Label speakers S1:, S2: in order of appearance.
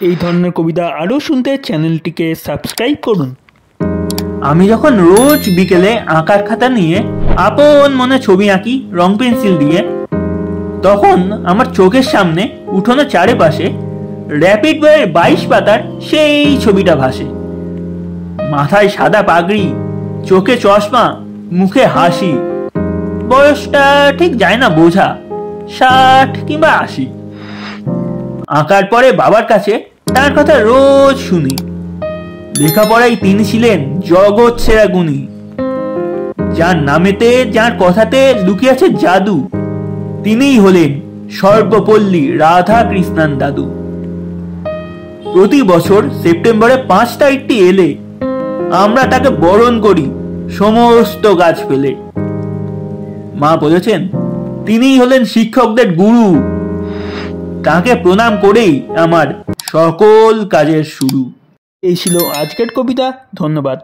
S1: এই ধরনের কবিতা আরও শুনতে চ্যানেলটিকে সাবস্ক্রাইব করুন।
S2: আমি যখন রোজ বিকেলে আঁকার খাতা নিয়ে আপন মনে ছবি আঁকি রং পেন্সিল দিয়ে, তখন আমার চোখের সামনে উঠোনের চারিপাশে র্যাপিড বইয়ের 22 পাতার সেই ছবিটা ভাসে। মাথায় সাদা পাগড়ি, চোখে চশমা, মুখে হাসি। বয়সটা ঠিক যায় না বোঝা, 60 কিংবা 80। আঁকার পরে বাবার কাছে তার কথা রোজ শুনি। লেখাপড়ায় তিনি ছিলেন জগৎ সেরা গুণী, যার নামেতে যার কথাতে লুকিয়ে আছে জাদু। তিনিই হলেন সর্বপল্লী রাধা কৃষ্ণান দাদু। প্রতি বছর সেপ্টেম্বরে 5 তারিখটি এলে আমরা তাকে বরণ করি সমস্ত গাছ ফেলে। মা বলেছেন তিনিই হলেন শিক্ষকদের গুরু, তাকে প্রণাম করেই আমার সকল কাজের শুরু।
S1: এই ছিল আজকের কবিতা। ধন্যবাদ।